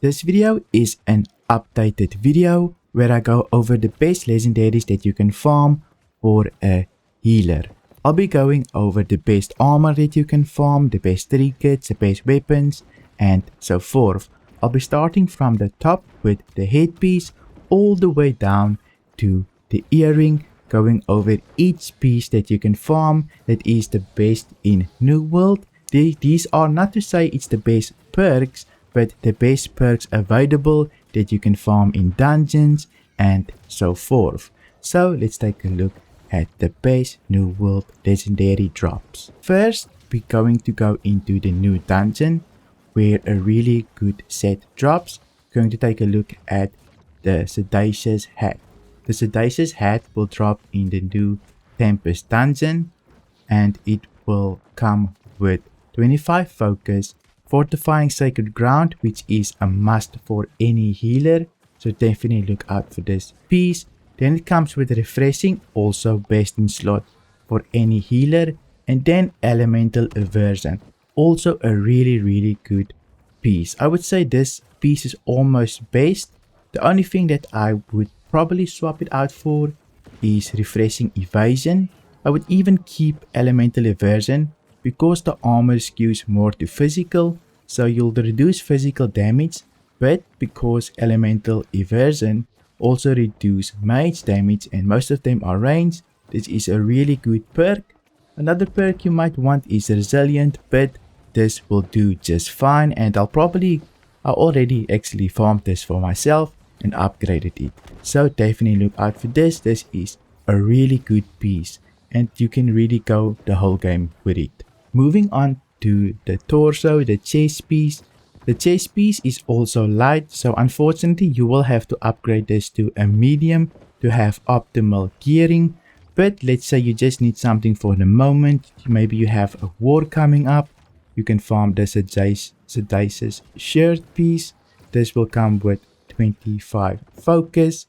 This video is an updated video where I go over the best legendaries that you can farm for a healer. I'll be going over the best armor that you can farm, the best trinkets, the best weapons, and so forth. I'll be starting from the top with the headpiece all the way down to the earring, going over each piece that you can farm that is the best in New World. These are not to say it's the best perks, but the best perks available that you can farm in dungeons and so forth. So let's take a look at the best New World legendary drops. First, we're going to go into the new dungeon where a really good set drops. We're going to take a look at the Sedacious Hat. The Sedacious Hat will drop in the new Tempest dungeon and it will come with 25 focus, fortifying sacred ground, which is a must for any healer, so definitely look out for this piece. Then it comes with refreshing, also best in slot for any healer, and then elemental aversion, also a really good piece. I would say this piece is almost best. The only thing that I would probably swap it out for is refreshing evasion. I would even keep elemental aversion because the armor skews more to physical, so you'll reduce physical damage, but because elemental evasion also reduce mage damage and most of them are ranged, this is a really good perk. Another perk you might want is resilient, but this will do just fine, and I already actually farmed this for myself and upgraded it. So definitely look out for this. This is a really good piece and you can really go the whole game with it. Moving on to the torso, the chest piece. The chest piece is also light, so unfortunately you will have to upgrade this to a medium to have optimal gearing. But let's say you just need something for the moment, maybe you have a war coming up, you can farm the Sedacious shirt piece. This will come with 25 focus,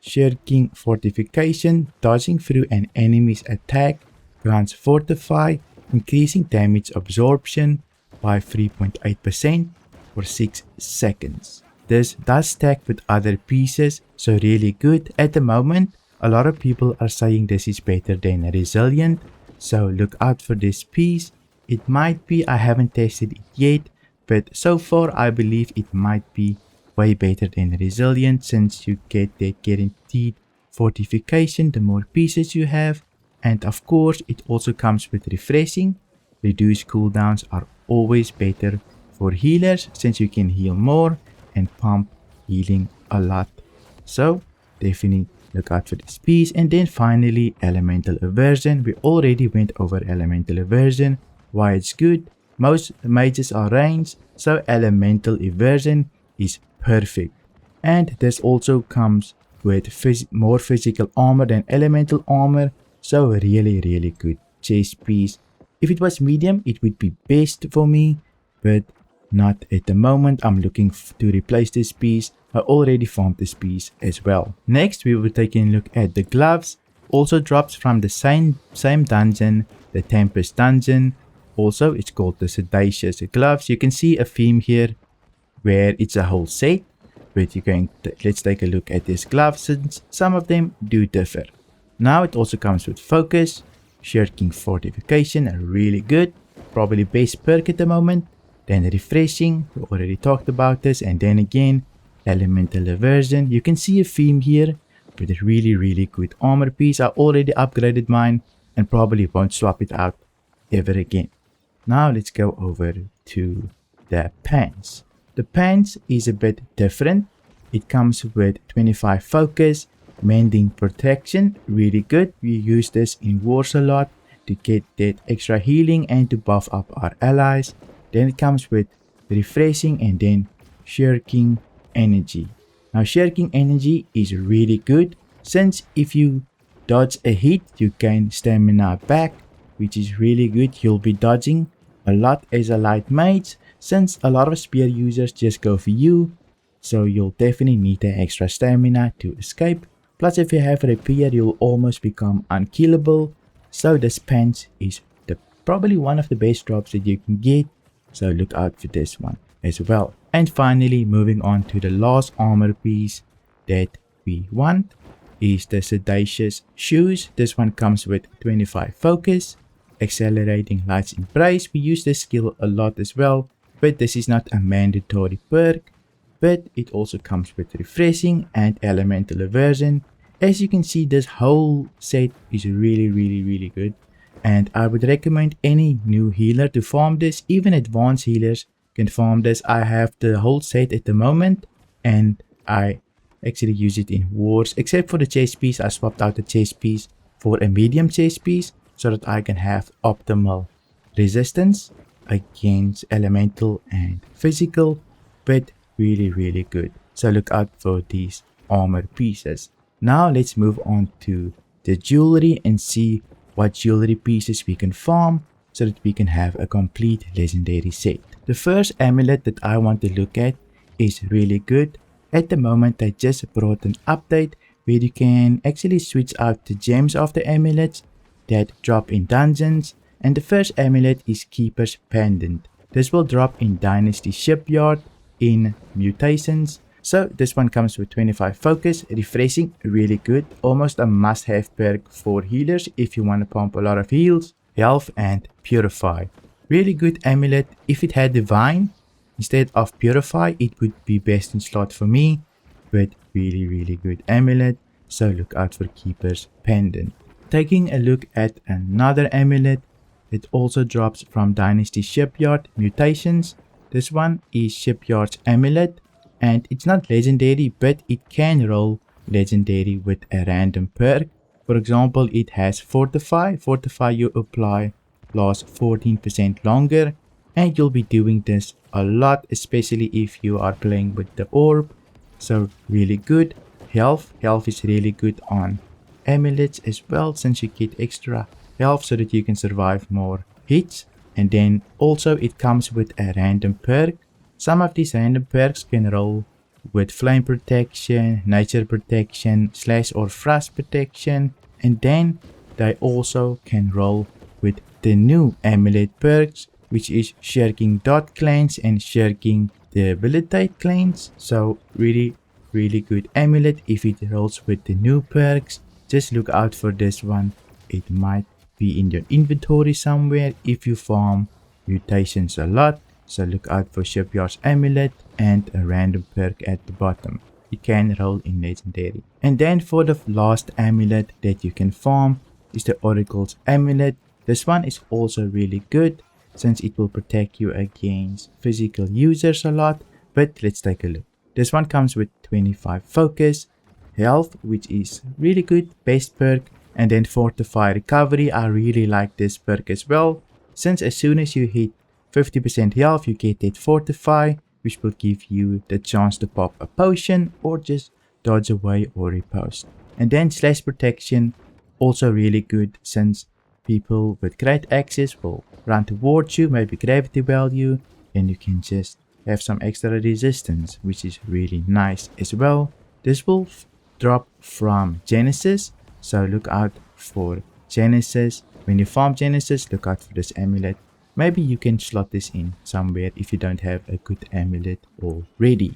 shirking fortification, dodging through an enemy's attack, grants fortify, increasing damage absorption by 3.8% for 6 seconds. This does stack with other pieces, so really good. At the moment, a lot of people are saying this is better than resilient, so look out for this piece. It might be, I haven't tested it yet, but so far I believe it might be way better than resilient since you get the guaranteed fortification the more pieces you have. And of course, it also comes with refreshing. Reduced cooldowns are always better for healers since you can heal more and pump healing a lot. So definitely look out for this piece. And then finally, elemental aversion. We already went over elemental aversion, why it's good. Most mages are ranged, so elemental aversion is perfect. And this also comes with more physical armor than elemental armor. So really good chest piece. If it was medium, it would be best for me, but not at the moment. I'm looking to replace this piece. I already farmed this piece as well. Next, we will take a look at the gloves. Also drops from the same dungeon, the Tempest dungeon. Also, it's called the Sedacious gloves. You can see a theme here where it's a whole set, but let's take a look at these gloves since some of them do differ. Now it also comes with focus, shirking fortification, really good, probably best perk at the moment. Then refreshing, we already talked about this, and then again elemental aversion. You can see a theme here with a really good armor piece. I already upgraded mine and probably won't swap it out ever again. Now let's go over to the pants. The pants is a bit different. It comes with 25 focus, mending protection, really good. We use this in wars a lot to get that extra healing and to buff up our allies. Then it comes with refreshing and then shirking energy. Now shirking energy is really good since if you dodge a hit you gain stamina back, which is really good. You'll be dodging a lot as a light mage since a lot of spear users just go for you, so you'll definitely need the extra stamina to escape. Plus if you have repair you'll almost become unkillable, so this pants is probably one of the best drops that you can get, so look out for this one as well. And finally, moving on to the last armor piece that we want is the Sedacious Shoes. This one comes with 25 focus, accelerating lights in price. We use this skill a lot as well, but this is not a mandatory perk, but it also comes with refreshing and elemental aversion. As you can see, this whole set is really good, and I would recommend any new healer to farm this. Even advanced healers can farm this. I have the whole set at the moment, and I actually use it in wars, except for the chest piece. I swapped out the chest piece for a medium chest piece so that I can have optimal resistance against elemental and physical, but really good. So look out for these armor pieces. Now let's move on to the jewelry and see what jewelry pieces we can farm so that we can have a complete legendary set. The first amulet that I want to look at is really good. At the moment, they just brought an update where you can actually switch out the gems of the amulets that drop in dungeons, and the first amulet is Keeper's Pendant. This will drop in Dynasty Shipyard in mutations. So this one comes with 25 focus, refreshing, really good, almost a must-have perk for healers if you want to pump a lot of heals, health and purify. Really good amulet. If it had divine instead of purify, it would be best in slot for me, but really good amulet. So look out for Keeper's Pendant. Taking a look at another amulet that also drops from Dynasty Shipyard mutations. This one is Shipyard's Amulet, and it's not legendary, but it can roll legendary with a random perk. For example, it has Fortify. Fortify you apply lasts 14% longer, and you'll be doing this a lot, especially if you are playing with the orb. So really good. Health is really good on amulets as well, since you get extra health so that you can survive more hits. And then also it comes with a random perk. Some of these random perks can roll with flame protection, nature protection, slash or frost protection, and then they also can roll with the new amulet perks, which is Shirking Dot Cleanse and Shirking Debilitate Cleanse. So really good amulet. If it rolls with the new perks, just look out for this one. It might be in your inventory somewhere if you farm mutations a lot. So look out for Shipyard's Amulet and a random perk at the bottom. It can roll in legendary. And then for the last amulet that you can farm is the Oracle's Amulet. This one is also really good since it will protect you against physical users a lot. But let's take a look. This one comes with 25 focus, health, which is really good, best perk, and then Fortify Recovery. I really like this perk as well, since as soon as you hit 50% health, you get that Fortify, which will give you the chance to pop a potion or just dodge away or riposte. And then Slash Protection, also really good, since people with great access will run towards you, maybe gravity well you, and you can just have some extra resistance, which is really nice as well. This will drop from Genesis, so look out for Genesis. When you farm Genesis, look out for this amulet. Maybe you can slot this in somewhere if you don't have a good amulet already.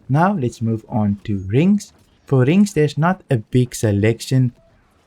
Now let's move on to rings. For rings, there's not a big selection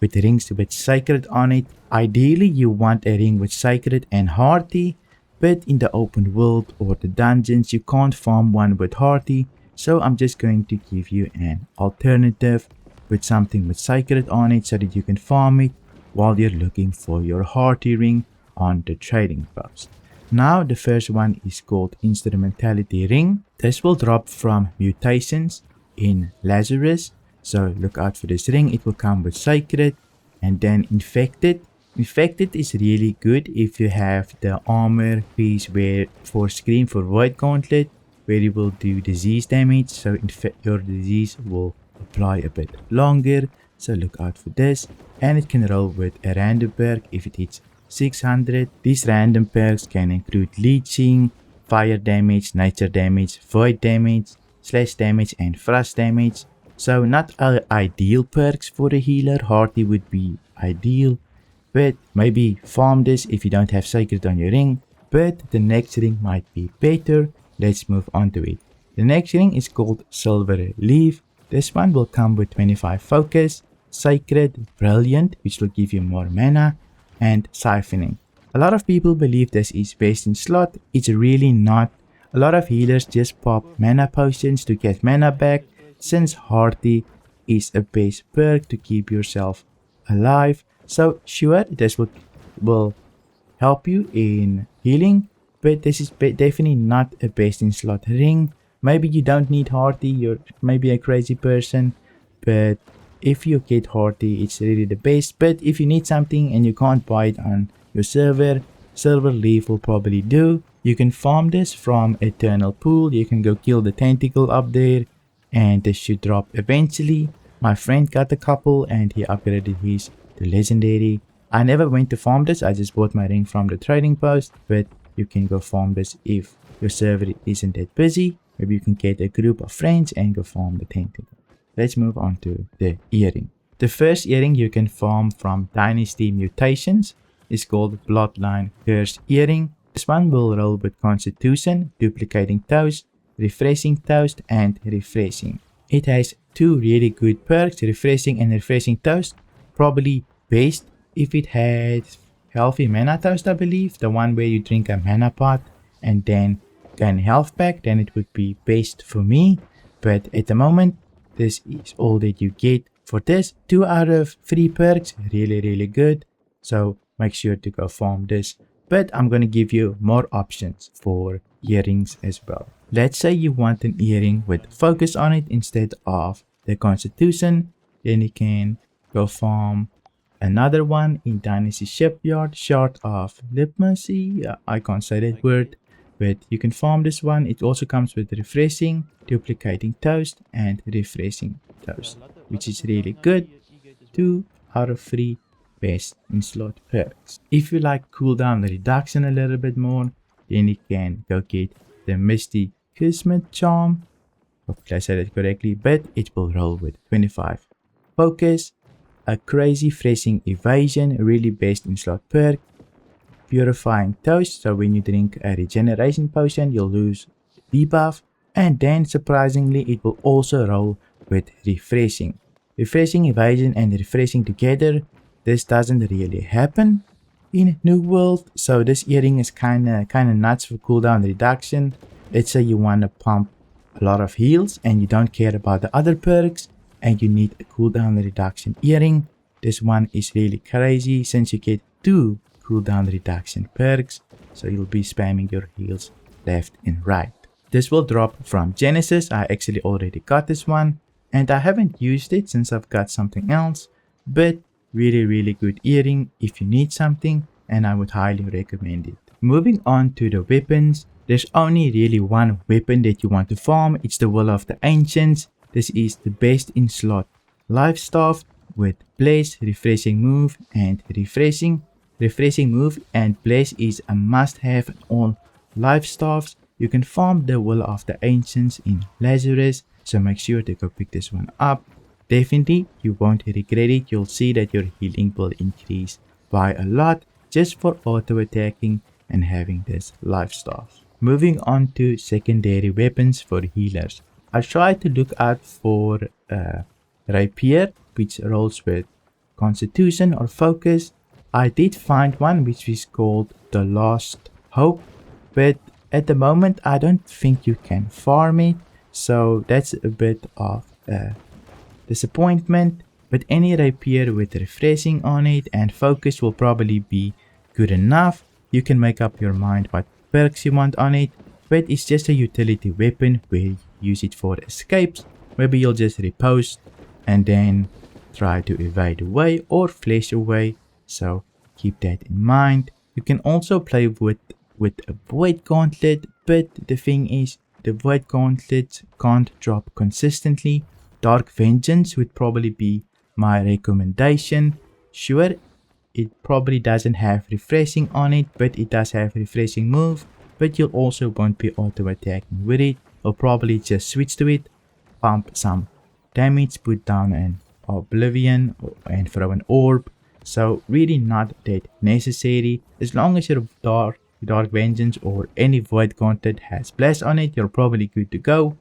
with rings with Sacred on it. Ideally, you want a ring with Sacred and Hearty, but in the open world or the dungeons, you can't farm one with Hearty. So I'm just going to give you an alternative with something with Sacred on it so that you can farm it while you're looking for your Hearty ring on the trading post. Now the first one is called Instrumentality Ring. This will drop from mutations in Lazarus, so look out for this ring. It will come with Sacred and then Infected. Infected is really good if you have the armor piece where for Scream for Void Gauntlet, where you will do disease damage, so your disease will apply a bit longer, so look out for this. And it can roll with a random perk if it hits 600. These random perks can include leeching, fire damage, nature damage, void damage, slash damage and frost damage. So not ideal perks for a healer. Hearty would be ideal, but maybe farm this if you don't have Sacred on your ring. But the next ring might be better. Let's move on to it. The next ring is called Silver Leaf. This one will come with 25 focus, Sacred, Brilliant, which will give you more mana, and Siphoning. A lot of people believe this is best in slot. It's really not. A lot of healers just pop mana potions to get mana back, since Hearty is a base perk to keep yourself alive. So sure, this will help you in healing, but this is definitely not a best in slot ring. Maybe you don't need Hearty, you're maybe a crazy person, but if you get Hearty, it's really the best. But if you need something and you can't buy it on your server, Silver Leaf will probably do. You can farm this from Eternal Pool. You can go kill the tentacle up there, and this should drop eventually. My friend got a couple and he upgraded his to Legendary. I never went to farm this, I just bought my ring from the trading post, but you can go farm this if your server isn't that busy. Maybe you can get a group of friends and go farm the tentacle. Let's move on to the earring. The first earring you can farm from Dynasty Mutations is called Bloodline Curse Earring. This one will roll with Constitution, Duplicating Toast, Refreshing Toast, and Refreshing. It has two really good perks, Refreshing and Refreshing Toast. Probably best if it had Healthy Mana Toast, I believe. The one where you drink a mana pot and then gain health back, then it would be best for me. But at the moment, this is all that you get for this. 2 out of 3 perks, really good. So make sure to go farm this. But I'm going to give you more options for earrings as well. Let's say you want an earring with focus on it instead of the Constitution. Then you can go farm another one in Dynasty Shipyard, Shard of Diplomacy. I can't say that word, but you can farm this one. It also comes with Refreshing, Duplicating Toast, and Refreshing Toast, which is really good. 2 out of 3 best in slot perks. If you like cooldown reduction a little bit more, then you can go get the Misty Kismet Charm. Hopefully I said it correctly, but it will roll with 25 focus, a Crazy Freshing Evasion, really best in slot perk, Purifying Toast, so when you drink a regeneration potion you'll lose debuff, and then surprisingly it will also roll with Refreshing. Refreshing Evasion and Refreshing together, this doesn't really happen in New World, so this earring is kinda nuts for cooldown reduction. Let's say you want to pump a lot of heals and you don't care about the other perks and you need a cooldown reduction earring. This one is really crazy since you get 2 cooldown reduction perks, so you'll be spamming your heals left and right. This will drop from Genesis. I actually already got this one and I haven't used it since I've got something else, but really good earring if you need something, and I would highly recommend it. Moving on to the weapons, there's only really one weapon that you want to farm. It's the Will of the Ancients. This is the best in slot life staff with Blaze, Refreshing Move, and Refreshing. Refreshing Move and Blaze is a must-have on all life staffs. You can farm the Will of the Ancients in Lazarus, so make sure to go pick this one up. Definitely, you won't regret it. You'll see that your healing will increase by a lot just for auto-attacking and having this life staff. Moving on to secondary weapons for healers. I try to look out for Rapier, which rolls with Constitution or Focus. I did find one which is called the Last Hope, but at the moment I don't think you can farm it, so that's a bit of disappointment. But any rapier with Refreshing on it and Focus will probably be good enough. You can make up your mind what perks you want on it, but it's just a utility weapon where you use it for escapes. Maybe you'll just riposte and then try to evade away or flash away, so keep that in mind. You can also play with a Void Gauntlet, but the thing is the Void Gauntlet can't drop consistently. Dark Vengeance would probably be my recommendation. Sure, it probably doesn't have Refreshing on it, but it does have Refreshing Move, but you also won't be auto attacking with it. You'll probably just switch to it, pump some damage, put down an Oblivion and throw an orb, so really not that necessary. As long as your Dark Vengeance or any Void Gauntlet has Blast on it, you're probably good to go.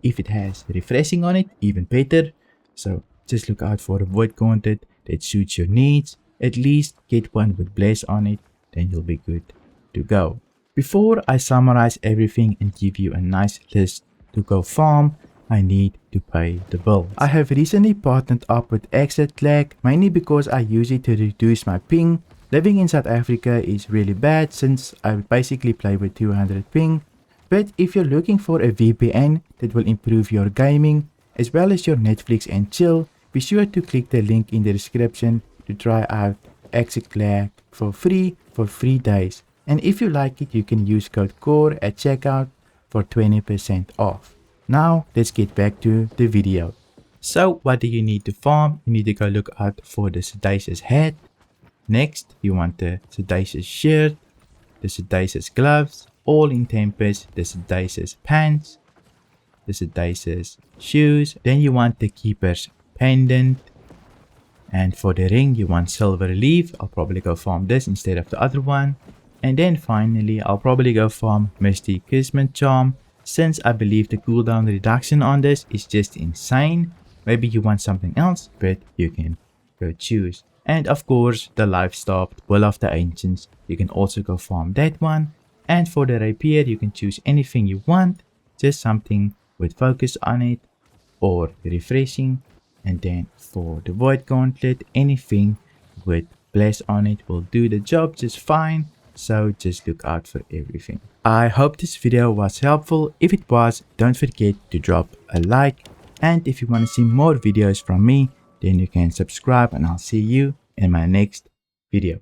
if it has refreshing on it, even better. So just look out for a void gauntlet that suits your needs. At least get one with bless on it, then you'll be good to go. Before I summarize everything and give you a nice list to go farm, I need to pay the bills. I have recently partnered up with Lag, mainly because I use it to reduce my ping. Living in South Africa is really bad since I basically play with 200 ping. But if you're looking for a VPN that will improve your gaming as well as your Netflix and chill, be sure to click the link in the description to try out Lag for 3 days. And if you like it, you can use code CORE at checkout for 20% off. Now let's get back to the video. So what do you need to farm? You need to go look out for the Sedacious hat. Next, you want the Sedacious shirt, the Sedacious gloves, all in tempest, the Sedacious pants, the Sedacious shoes. Then you want the Keeper's pendant. And for the ring, you want silver leaf. I'll probably go farm this instead of the other one. And then finally, I'll probably go farm Misty Kismet charm, since I believe the cooldown reduction on this is just insane. Maybe you want something else, but you can go choose. And of course, the livestock, Will of the Ancients, you can also go farm that one. And for the rapier, you can choose anything you want, just something with focus on it or refreshing. And then for the void gauntlet, anything with bless on it will do the job just fine. So just look out for everything. I hope this video was helpful. If it was, don't forget to drop a like. And if you want to see more videos from me, then you can subscribe and I'll see you in my next video.